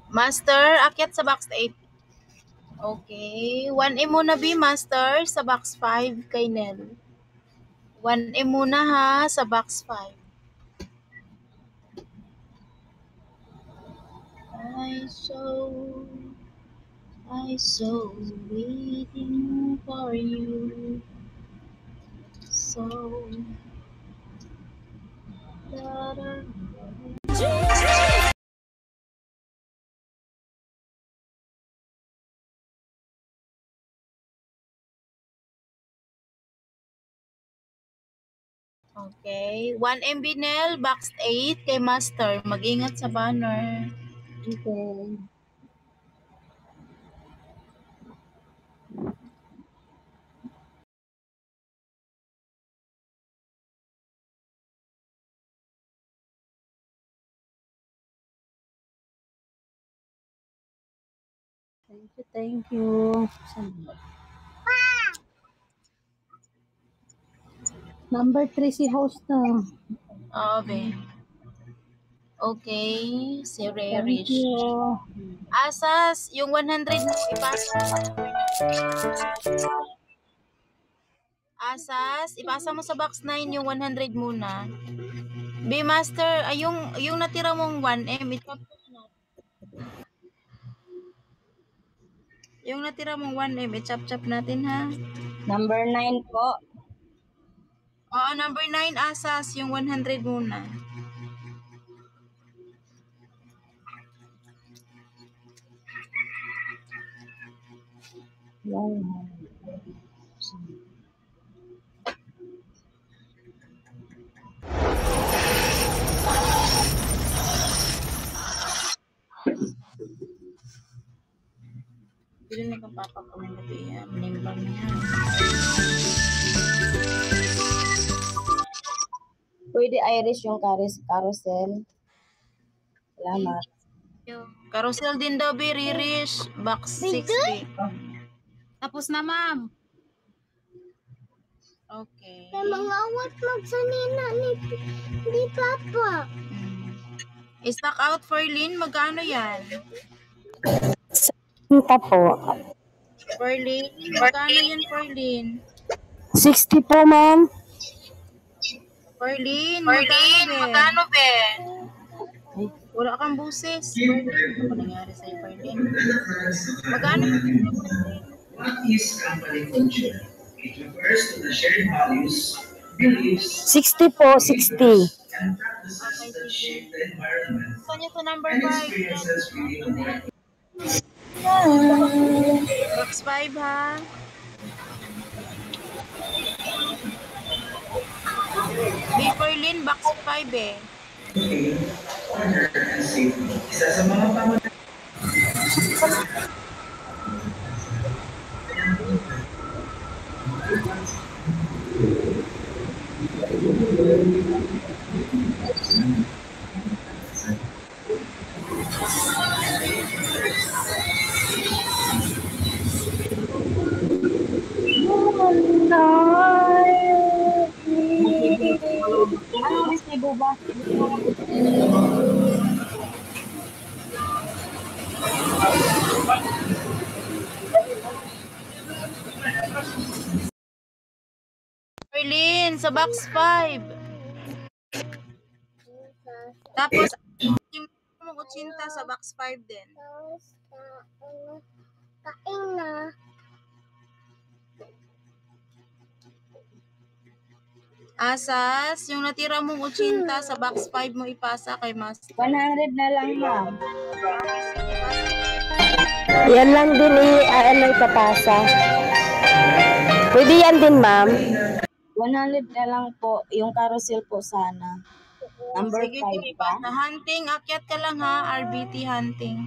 Master, akyat sa box 8. Okay. 1M muna B, Master, sa box 5 kay Nel. 1M muna ha, sa box 5. I saw waiting for you. So okay. 1 MB Nel, box 8 kay Master. Mag-ingat sa banner. Okay. Thank you. Number 3 si host na. Oo, be. Okay, si Thank Rerish. you. Asas, yung 100 mo ipasa. Asas, ipasa mo sa box 9 yung 100 muna. B Master, ay yung natira mong 1M, i-chop-chop natin. Yung natira mong 1M, i-chop-chop natin ha. Number 9 po. Oo, number 9 asas, yung 100 muna. Wow. Pili na kang papa ko ng gabi yan. Manimbang niya. Pwede Irish yung carousel. Salamat. Carousel din daw, B, Rirish. Box 60. Tapos na, ma'am. Okay. Mangawat magsanina ni Papa. Stock out for Lynn, magkano yan? Sinta po. For Lynn, magkano yan for Lynn? 60 po, ma'am. For Lynn, magkano be? Wala kang buses. Ano nangyari sa'yo, Perlin? Magkano? What is company culture? It refers to the shared values, beliefs, 60 po, 60. and practices that shape the environment Saan niyo sa number and 5? experiences we live in. Box 5 ha? B for Lynn, box 5 eh. Order and safety. Isa sa mga pangunahin Ano resibo ba? Perlin, sa box 5. Tapos, yung mo 80 sa box 5 din. Kain na. Asas, yung natira mong 80 sa box 5 mo ipasa kay Master. 100 na lang, ma'am. Yan lang din ano ipapasa. Pwede yan din, ma'am. 100 na lang po. Yung carousel po sana. Number Sige, 5 pa. ipasa. Hunting, akyat ka lang ha. RBT hunting.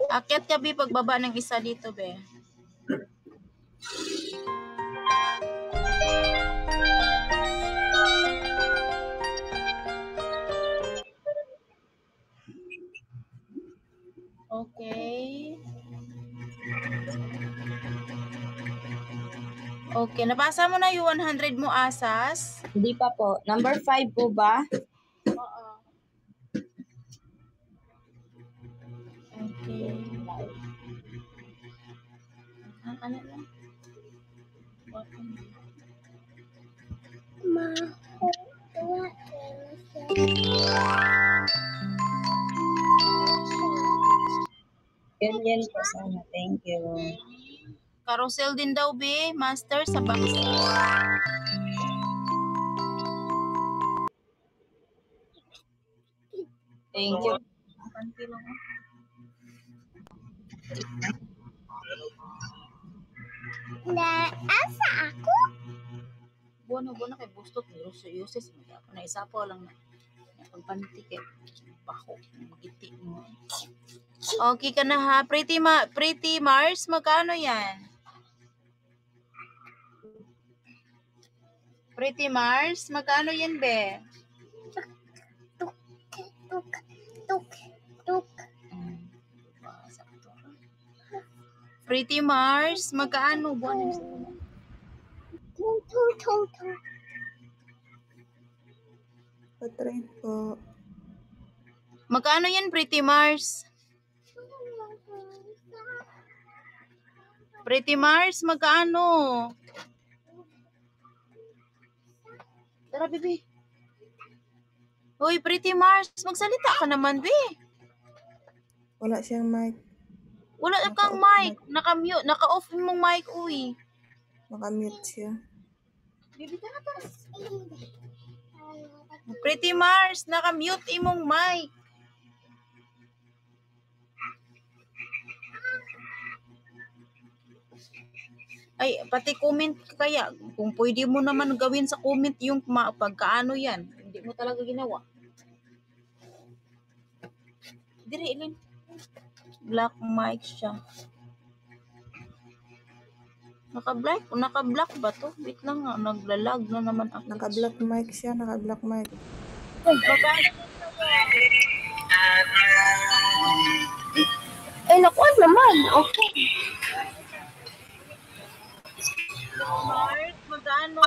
Akyat ka, Bi, pagbaba ng isa dito, be. Okay. Okay, napasa mo na yung 100 mo, Asas? Hindi pa po. Number 5 po ba? Oo. Yan po sana. Thank you. Carousel din daw, be, master, sa box 6. Thank you. Panty lang, oh. Asa ako? Buwan kay gusto pero sa uses mo na isapaw lang na ang panty kay baho magiti mo. Okay ka na ha, Pretty Mars, magkano yan? Pretty Mars, magkano yan, be? Tuk. Tuk. Pretty Mars, magkano buwan? Tung. Patry po. Magkano yan, Pretty Mars? Pretty Mars, magkano? Tara, bibi. Hoy, Pretty Mars, magsalita ka naman, be. Wala siyang mic. Wala kang mic. Naka-mute. Naka-off mong mic, uy. Nakamute siya. Bibi, tara. Pretty Mars, naka-mute imong mic. Ay, pati comment kaya. Kung pwede mo naman gawin sa comment yung pagkaano yan. Hindi mo talaga ginawa. Diri, Ilin. Black mic siya. Naka-black ba to? Wait lang nga, naglalag na naman ako. Naka-black mic siya, naka-black mic. Nakuha naman. Okay. Mars, magkano?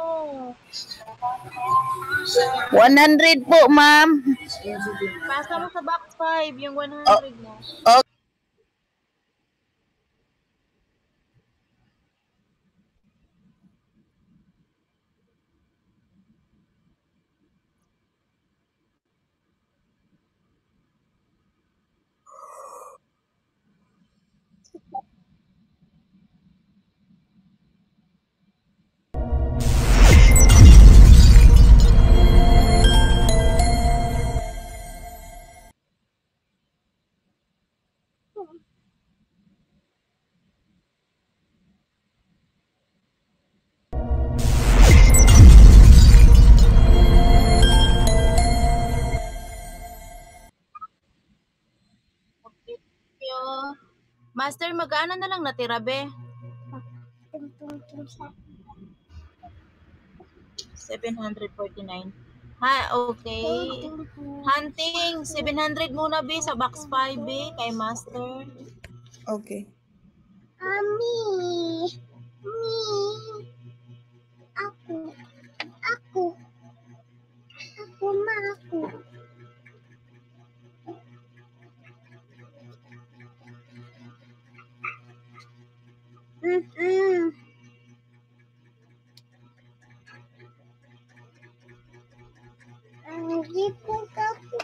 100 po, ma'am. Pasa mo sa box 5, yung 100 mo. Master, magkano na lang natira, be? Tung. 749. Ha, okay. Hunting, 700 muna, be, sa box 5, be, kay Master. Okay. Ami. Ako. Hindi po ako.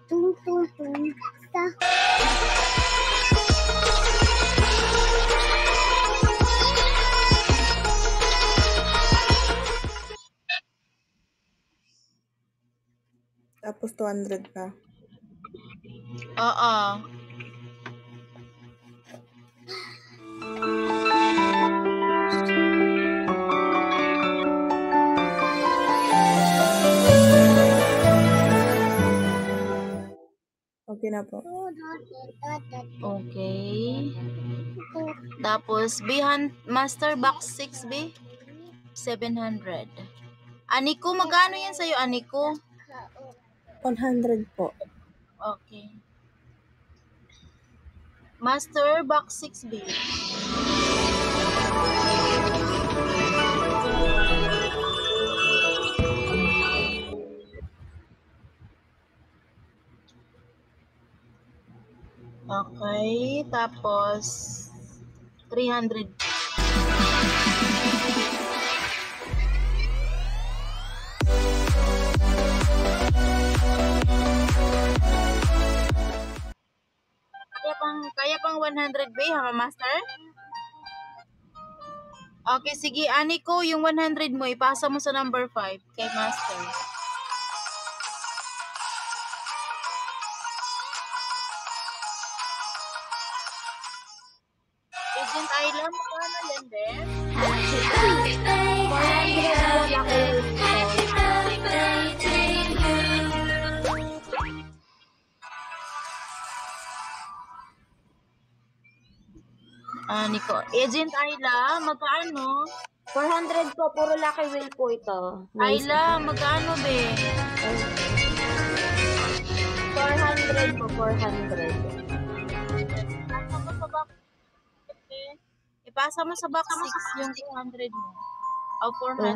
Tung. Tapos 200 ka. Oo. Okay na po. Okay. Tapos, Master Box 6B, 700. Aniko, magkano yan sa'yo, Aniko? 100 po. Okay. Master Box 6B. Okay, tapos 300. 100 bay, ha, master? Okay, sige. Ani ko, yung 100 mo, ipasa mo sa number 5 kay master. Agent Ayla, magkano yan, Ben? 400 po Lucky Wheel po. Ani ko. Agent Ayla, magkano? 400 po, puro Lucky Wheel po ito. Ayla, magkano, be? 400 po, 400. Ipasa mo sa box 6 yung 200 mo. O, 400.